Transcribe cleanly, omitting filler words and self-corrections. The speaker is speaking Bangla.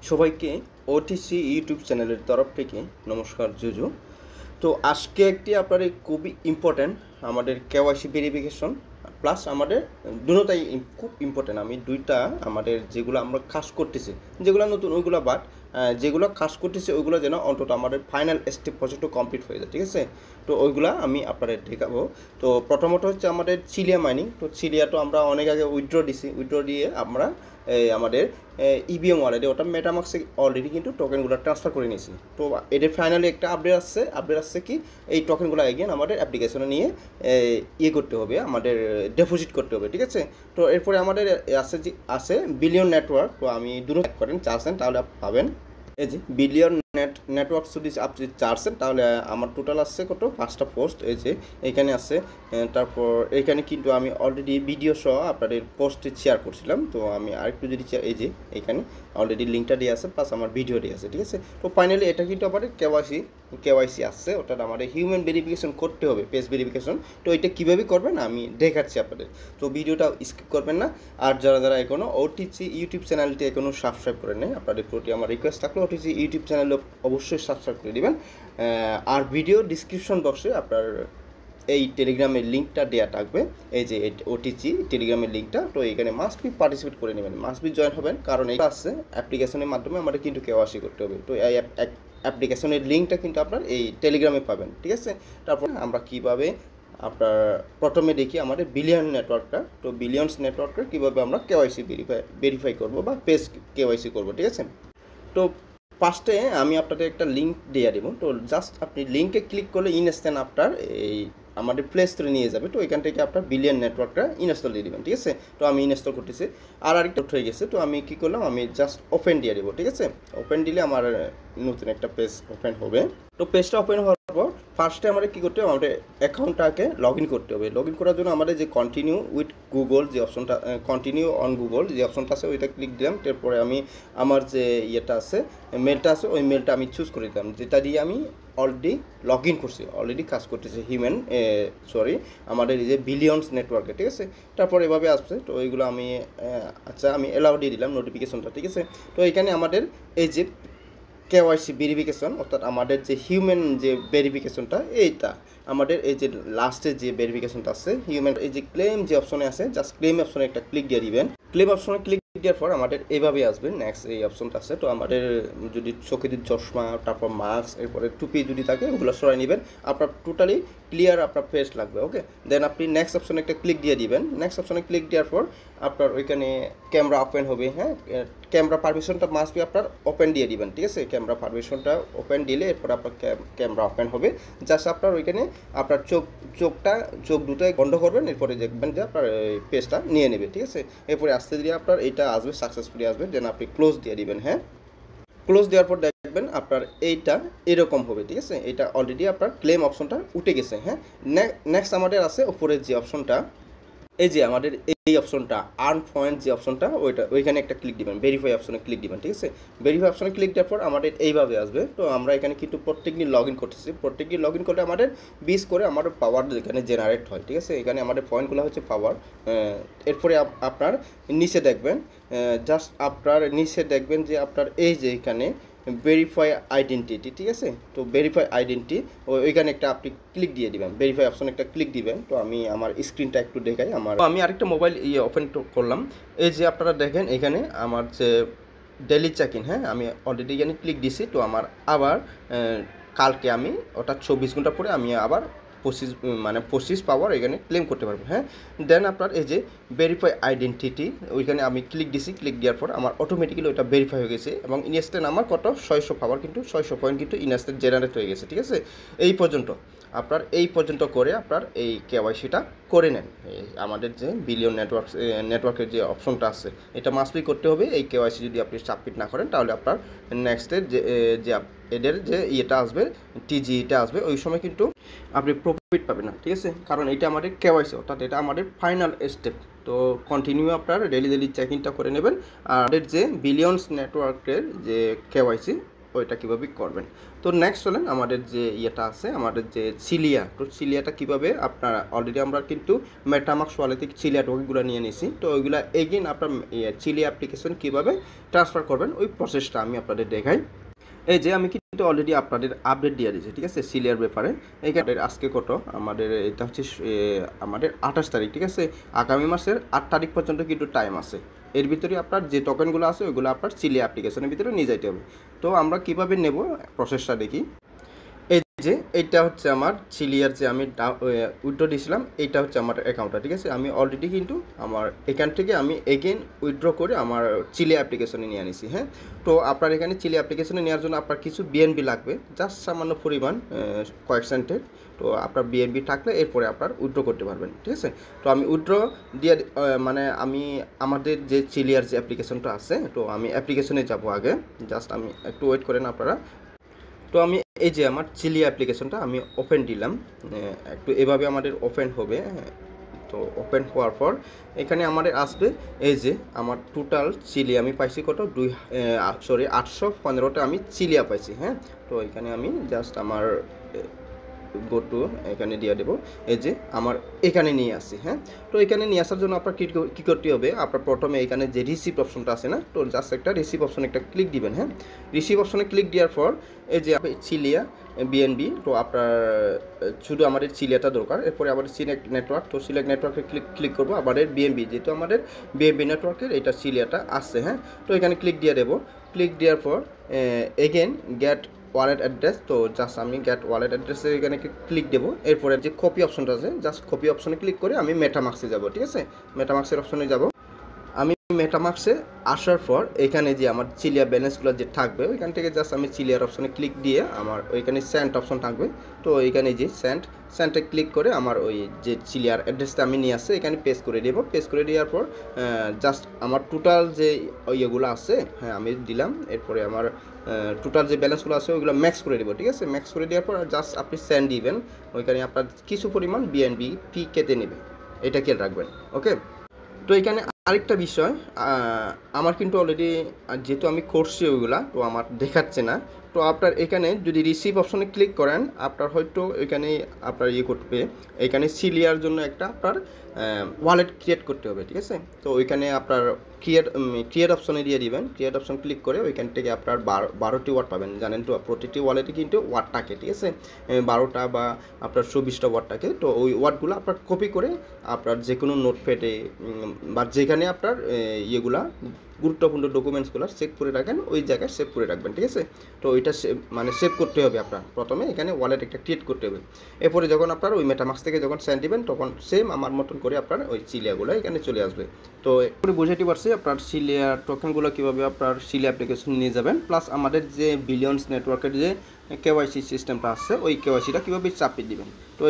সবাইকে ওটিসি ইউটিউব চ্যানেলের তরফ থেকে নমস্কার জুজু। তো আজকে একটি আপনার খুবই ইম্পর্ট্যান্ট আমাদের কেওয়াইসি ভেরিফিকেশন প্লাস আমাদের দুটোটাই খুব ইম্পর্ট্যান্ট। আমি দুইটা আমাদের যেগুলো আমরা কাজ করতেছি, যেগুলো নতুন ওইগুলো বাট যেগুলো কাজ করতেছি ওইগুলো যেন অন্তত আমাদের ফাইনাল স্টেপ পর্যন্ত কমপ্লিট হয়ে যায়, ঠিক আছে? তো ওইগুলো আমি আপনাদের দেখাবো। তো প্রথমত হচ্ছে আমাদের চিলিয়া মাইনিং। তো চিলিয়া তো আমরা অনেক আগে উইথড্র দিছি, উইথড্র দিয়ে আমরা আমাদের ইভিএম ওয়ালেটে ওটা মেটামাক্সে অলরেডি কিন্তু টোকেনগুলো ট্রান্সফার করে নিয়েছি। তো এদের ফাইনালি একটা আপডেট আসছে কি এই টোকেনগুলো এগেন আমাদের অ্যাপ্লিকেশনে নিয়ে ইয়ে করতে হবে, আমাদের ডিপোজিট করতে হবে, ঠিক আছে? তো এরপরে আমাদের আছে বিলিয়ন নেটওয়ার্ক। তো আমি দুটো করেন 4 সেন্ট তাহলে পাবেন। এই যে বিলিয়ন নেটওয়ার্ক যদি আপনি 4 সেন্ট তাহলে আমার টোটাল আসছে কত 5টা পোস্ট এই যে এখানে আছে। তারপর এখানে কিন্তু আমি অলরেডি ভিডিও সহ আপনাদের পোস্টে শেয়ার করছিলাম। তো আমি আরেকটু যদি এই যে এখানে অলরেডি লিঙ্কটা দিয়ে আছে প্লাস আমার ভিডিও দিয়ে আছে, ঠিক আছে? তো ফাইনালি এটা কিন্তু আমাদের কেওয়াইসি আসছে, ওটা আমাদের হিউম্যান ভেরিফিকেশন করতে হবে, পেজ ভেরিফিকেশন। তো এটা কীভাবে করবেন আমি দেখাচ্ছি আপনাদের। তো ভিডিওটা স্কিপ করবেন না। আর যারা এখনও ওটিসি ইউটিউব চ্যানেলটি এখনও সাবস্ক্রাইব করে নেই, আপনাদের প্রতি আমার রিকোয়েস্ট থাকলে ওটিসি ইউটিউব চ্যানেল অবশ্যই সাবস্ক্রাইব করে দেবেন। আর ভিডিও ডিসক্রিপশন বক্সে আপনার এই টেলিগ্রামের লিঙ্কটা দেওয়া থাকবে, এই যে ওটিসি টেলিগ্রামের লিঙ্কটা। তো এখানে মাস্ট বি পার্টিসিপেট করে নেবেন, মাস্ট বি জয়েন হবেন, কারণ এটা আসছে অ্যাপ্লিকেশনের মাধ্যমে আমাদের কিন্তু কেওয়াইসি করতে হবে। তো এই অ্যাপ্লিকেশনের লিঙ্কটা কিন্তু আপনার এই টেলিগ্রামে পাবেন, ঠিক আছে? তারপর আমরা কীভাবে আপনার প্রথমে দেখি আমাদের বিলিয়ন নেটওয়ার্কটা। তো বিলিয়নস নেটওয়ার্কটা কীভাবে আমরা কেওয়াইসি ভেরিফাই করবো বা পেজ কেওয়াইসি করবো, ঠিক আছে? তো ফার্স্টে আমি আপনাদের একটা লিঙ্ক দিয়ে দেবো। তো জাস্ট আপনি লিঙ্কে ক্লিক করলে ইনস্ট্যান্ট আপনার এই আমাদের প্লে স্টোরে নিয়ে যাবে। তো এখান থেকে আপনার বিলিয়ন নেটওয়ার্কটা ইনস্টল দিয়ে দেবেন, ঠিক আছে? তো আমি ইনস্টল করতেছি। আর আরেকটা হয়ে গেছে, তো আমি কী করলাম, আমি জাস্ট ওপেন দিয়ে দেবো, ঠিক আছে? ওপেন দিলে আমার নতুন একটা পেজ ওপেন হবে। তো পেজটা ওপেন হওয়ার পর ফার্স্টে আমাদের কী করতে হবে, আমাদের অ্যাকাউন্টটাকে লগ ইন করতে হবে। লগ ইন করার জন্য আমাদের যে কন্টিনিউ উইথ গুগল যে অপশনটা, কন্টিনিউ অন গুগল যে অপশনটা আছে ওইটা ক্লিক দিলাম। তারপরে আমি আমার যে ইয়েটা আছে, মেলটা আছে, ওই মেলটা আমি চুজ করে দিলাম, যেটা দিয়ে আমি অলরেডি লগ ইন করছি, অলরেডি কাজ করতেছে আমাদের এই যে বিলিয়নস নেটওয়ার্কে, ঠিক আছে? তারপর এভাবে আসছে। তো ওইগুলো আমি আমি অ্যালাউ দিয়ে দিলাম নোটিফিকেশনটা, ঠিক আছে? তো এখানে আমাদের এই যে কেওয়াইসি ভেরিফিকেশন, অর্থাৎ আমাদের যে হিউম্যান যে ভেরিফিকেশনটা, এইটা আমাদের এই যে লাস্টে যে ভেরিফিকেশনটা আছে হিউম্যান, এই যে ক্লেম যে অপশনে আছে, জাস্ট ক্লেম অপশনে একটা ক্লিক দিয়ে দিবেন। ক্লেম অপশনে ক্লিক দেওয়ার পর আমাদের এইভাবে আসবে নেক্সট এই অপশনটা আছে। তো আমাদের যদি চোখে চশমা, তারপর মাস্ক, এরপরে টুপি যদি থাকে ওগুলো সরাই নেবেন, আপনার টোটালি ক্লিয়ার আপনার ফেস লাগবে, ওকে? দেন আপনি নেক্সট অপশনে একটা ক্লিক দিয়ে দিবেন। নেক্সট অপশনে ক্লিক দেওয়ার পর আপনার ওইখানে ক্যামেরা ওপেন হবে। হ্যাঁ, ক্যামেরা পারমিশনটা মাস্ট বি আপনার ওপেন দিয়ে দিবেন, ঠিক আছে? ক্যামেরা পারমিশনটা ওপেন দিলে এরপর আপনার ক্যামেরা ওপেন হবে। জাস্ট আপনার ওইখানে আপনার চোখ দুটোই বন্ধ করবেন, এরপরে দেখবেন যে আপনার পেজটা নিয়ে নেবে, ঠিক আছে? এরপরে আসতে দিয়ে আপনার এইটা আসবে, সাকসেসফুলি আসবে। দেন আপনি ক্লোজ দিয়ে দিবেন। হ্যাঁ, ক্লোজ দেওয়ার পর দেখবেন আপনার এইটা এরকম হবে, ঠিক আছে? এটা অলরেডি আপনার ক্লেম অপশনটা উঠে গেছে। হ্যাঁ, নেক্সট আমাদের আছে উপরের যে অপশনটা, এই যে আমাদের এই অপশনটা আর্ন পয়েন্ট যে অপশনটা, ওইখানে একটা ক্লিক দিবেন, ভেরিফাই অপশনে ক্লিক দিবেন, ঠিক আছে? ভেরিফাই অপশনে ক্লিক দেওয়ার পর আমাদের এইভাবে আসবে। তো আমরা এখানে কিন্তু প্রত্যেকদিন লগ ইন করতেছি, প্রত্যেকদিন লগ ইন করলে আমাদের 20 করে আমাদের পাওয়ার এখানে জেনারেট হয়, ঠিক আছে? এখানে আমাদের পয়েন্টগুলো হচ্ছে পাওয়ার। এরপরে আপনার নিচে দেখবেন, জাস্ট আপনার নিচে দেখবেন যে আপনার এই যে এখানে ভেরিফাই আইডেন্টিটি, ঠিক আছে? তো ভেরিফাই আইডেন্টিটি ওইখানে একটা আপনি ক্লিক দিয়ে দিবেন, ভেরিফাই অপশনে একটা ক্লিক দিবেন। তো আমি আমার স্ক্রিনটা একটু দেখাই। আমি আরেকটা মোবাইল ওপেন করলাম। এই যে আপনারা দেখেন এখানে আমার যে ডেলি চেক ইন, হ্যাঁ, আমি অলরেডি এখানে ক্লিক দিছি। তো আমার আবার কালকে আমি ওটা 24 ঘন্টা পরে আমি আবার 25 পাওয়ার এখানে ক্লেম করতে পারবো। হ্যাঁ, দেন আপনার এই যে ভেরিফাই আইডেন্টিটি ওইখানে আমি ক্লিক দিছি। ক্লিক দেওয়ার পর আমার অটোমেটিক্যালি ওইটা ভেরিফাই হয়ে গেছে এবং ইনস্ট্যান্ট আমার কত 600 পাওয়ার, কিন্তু 600 পয়েন্ট কিন্তু ইনস্ট্যান্ট জেনারেট হয়ে গেছে, ঠিক আছে? এই পর্যন্ত করে আপনার এই কেওয়াইসিটা করে নেন। আমাদের যে বিলিয়ন নেটওয়ার্কের যে অপশনটা আছে এটা মাস্ট বি করতে হবে। এই কেওয়াইসি যদি আপনি সাবমিট না করেন তাহলে আপনার নেক্সটের যে এদের যে ইয়েটা আসবে, টিজিটা আসবে, ওই সময় কিন্তু আপনি প্রফিট পাবেন না, ঠিক আছে? কারণ এটা আমাদের কেওয়াইসি, অর্থাৎ এটা আমাদের ফাইনাল স্টেপ। তো কন্টিনিউ আপনার ডেলি চেক ইনটা করে নেবেন। আর আমাদের যে বিলিয়নস নেটওয়ার্কের যে কেওয়াইসি ওইটা কীভাবে করবেন। তো নেক্সট চলেন আমাদের যে ইয়েটা আছে, আমাদের যে চিলিয়া, তো চিলিয়াটা কীভাবে আপনারা অলরেডি আমরা কিন্তু মেটামাক্স ওয়ালেটে চিলিয়া টোকেনগুলো নিয়ে নিছি। তো ওইগুলা এগেইন আপনার চিলিয়া অ্যাপ্লিকেশন কীভাবে ট্রান্সফার করবেন ওই প্রসেসটা আমি আপনাদের দেখাই। এই যে আমি কিন্তু অলরেডি আপনাদের আপডেট দিয়ে দিয়েছি, ঠিক আছে, সিলিয়ার ব্যাপারে। এইখানে আজকে কত আমাদের, এটা হচ্ছে আমাদের 28 তারিখ, ঠিক আছে। আগামী মাসের 8 তারিখ পর্যন্ত কিন্তু টাইম আছে। এর ভিতরে আপনার যে টোকেনগুলো আছে ওইগুলো আপনার চিলিয়া অ্যাপ্লিকেশনের ভিতরে নিয়ে যাইতে হবে। তো আমরা কীভাবে নেব প্রসেসটা দেখি। এই যে এইটা হচ্ছে আমার চিলিয়ার যে আমি উইথড্র দিয়েছিলাম, এইটা হচ্ছে আমার অ্যাকাউন্টটা, ঠিক আছে। আমি অলরেডি কিন্তু আমার এখান থেকে আমি এগেন উইথড্র করে আমার চিলিয়া অ্যাপ্লিকেশনে নিয়ে আনিছি। হ্যাঁ, তো আপনার এখানে চিলিয়া অ্যাপ্লিকেশনে নেওয়ার জন্য আপনার কিছু বিএনবি লাগবে, জাস্ট সামান্য পরিমাণ, কয়েক সেন্টের। তো আপনার বিএনবি থাকলে এরপরে আপনার উইথড্র করতে পারবেন, ঠিক আছে। তো আমি উইথড্র দিয়ে মানে আমি আমাদের যে চিলিয়ার যে অ্যাপ্লিকেশনটা আছে, তো আমি অ্যাপ্লিকেশনে যাব আগে, জাস্ট আমি একটু ওয়েট করেন আপনারা। তো আমি এই যে আমার চিলিয়া অ্যাপ্লিকেশনটা আমি ওপেন দিলাম, একটু এভাবে আমাদের ওপেন হবে। তো ওপেন হওয়ার পর এখানে আমাদের আসবে এই যে আমার টোটাল চিলিয়া আমি পাইছি কত 815টা আমি চিলিয়া পাইছি। হ্যাঁ, তো এখানে আমি জাস্ট আমার গো টু এখানে দিয়ে দেবো, এই যে আমার এখানে নিয়ে আসছি। হ্যাঁ, তো এখানে নিয়ে আসার জন্য আপনার কী করতে হবে, আপনার প্রথমে এখানে যে রিসিপ্ট অপশনটা আছে না, তো জাস্ট একটা রিসিপ্ট অপশনে একটা ক্লিক দিবেন। হ্যাঁ, রিসিপ্ট অপশনে ক্লিক দেওয়ার পর এই যে চিলিয়া বিএনবি, তো আপনার শুধু আমাদের চিলিয়াটা দরকার। এরপরে আমাদের সিলেক্ট নেটওয়ার্ক, তো সিলেক্ট নেটওয়ার্কে ক্লিক করবো। আমাদের বিএনবি যেহেতু আমাদের বিএনবি নেটওয়ার্কের এটা চিলিয়াটা আসছে। হ্যাঁ, তো এখানে ক্লিক দিয়ে দেবো। ক্লিক দেওয়ার পর এগেন গেট ওয়ালেট অ্যাড্রেস, তো জাস্ট আমি গেট ওয়ালেট অ্যাড্রেসে এখানে ক্লিক দেবো। এরপরে যে কপি অপশনটা আছে, জাস্ট কপি অপশনে ক্লিক করে আমি মেটামাক্সে যাব, ঠিক আছে। মেটামাক্সের অপশনে যাব। আমি মেটামাক্সে আসার পর এখানে যে আমার চিলিয়া ব্যালেন্সগুলো যে থাকবে ওইখান থেকে জাস্ট আমি চিলিয়ার অপশনে ক্লিক দিয়ে আমার ওইখানে সেন্ট অপশন থাকবে, তো এইখানে যে সেন্টে ক্লিক করে আমার ওই যে চিলিয়ার অ্যাড্রেসটা আমি নিয়ে আসছে এখানে পেস্ট করে দেবো। পেস্ট করে দেওয়ার পর জাস্ট আমার টোটাল যে ইয়েগুলো আছে, হ্যাঁ আমি দিলাম। এরপরে আমার টোটাল যে ব্যালেন্সগুলো আছে ওইগুলো ম্যাক্স করে দেবো, ঠিক আছে। ম্যাক্স করে দেওয়ার পর জাস্ট আপনি সেন্ড দিবেন, ওইখানে আপনার কিছু পরিমাণ বিএনবি ফি কেটে নেবে, এটা খেয়াল রাখবেন। ওকে, তো এখানে আরেকটা বিষয়, আমার কিন্তু অলরেডি যেহেতু আমি করছি ওইগুলা, তো আমার দেখাচ্ছে না। তো আপনার এখানে যদি রিসিভ অপশনে ক্লিক করেন, আপনার হয়তো এখানে আপনার করবে, এখানে চিলিয়ার জন্য একটা আপনার ওয়ালেট ক্রিয়েট করতে হবে, ঠিক আছে। তো ওইখানে আপনার ক্রিয়েট অপশনে দিয়ে দিবেন। ক্রিয়েট অপশন ক্লিক করে ওইখান থেকে আপনার 12টি ওয়াট পাবেন, জানেন তো প্রতিটি ওয়ালেটে কিন্তু ওয়াট থাকে, ঠিক আছে। 12টা বা আপনার 24টা ওয়াট থাকে। তো ওই ওয়াটগুলো আপনার কপি করে আপনার যে কোনো নোটপ্যাডে বা যেখানে আপনার ইয়েগুলা গুরুত্বপূর্ণ ডকুমেন্টসগুলো সেভ করে রাখেন ওই জায়গায় সেভ করে রাখবেন, ঠিক আছে। তো ওইটা মানে সেভ করতে হবে আপনার, প্রথমে এখানে ওয়ালেট একটা ক্রিয়েট করতে হবে। এরপরে যখন আপনার ওই মেটামাক্স থেকে যখন সেন্ড দিবেন তখন সেম আমার মতন করে আপনার ওই চিলিয়াগুলো এখানে চলে আসবে। তো এরপরে বুঝাইতে পারছি আপনার চিলিয়া টোকেনগুলো কীভাবে আপনার চিলিয়া অ্যাপ্লিকেশন নিয়ে যাবেন, প্লাস আমাদের যে বিলিয়ন্স নেটওয়ার্কের যে কেওয়াইসি সিস্টেমটা আছে ওই কেওয়াইসিটা কীভাবে চাপিয়ে দিবেন। তো